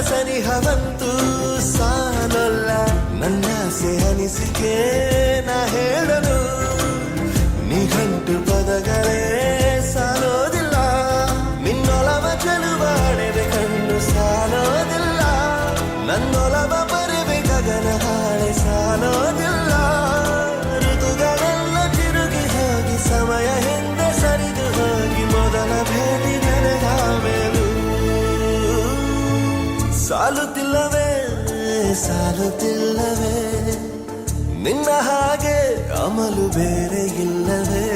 ಸನಿಹವಂತೂ ಸಾಲಲ್ಲ ನನ್ನಾಸೆ ಅನಿಸಿಕೆ ನಾ ಹೇಳಲು ನಿಘಂಟು ಪದಗಳೇ ಸಾಲೋದಿಲ್ಲ ನಿನ್ನೊಲವ ಚೆಲುವಾಡೆದೆ ಕಣ್ಣು ಸಾಲೋದಿಲ್ಲ ನನ್ನೊಲವ ಬರುವೆ ಗಗನ ಹಾಳೆ ಸಾಲೋದಿಲ್ಲ ಋತುಗಳೆಲ್ಲ ತಿರುಗಿ ಹೋಗಿ ಸಮಯ ಹಿಂದೆ ಸರಿದು ಹೋಗಿ ಮೊದಲ ಭೇಟಿ ನಡೆದ ಮೇಲೂ ಸಾಲುತ್ತಿಲ್ಲವೇ ಸಾಲುತ್ತಿಲ್ಲವೇ ನಿನ್ನ ಹಾಗೆ ಅಮಲು ಬೇರೆ ಇಲ್ಲವೇ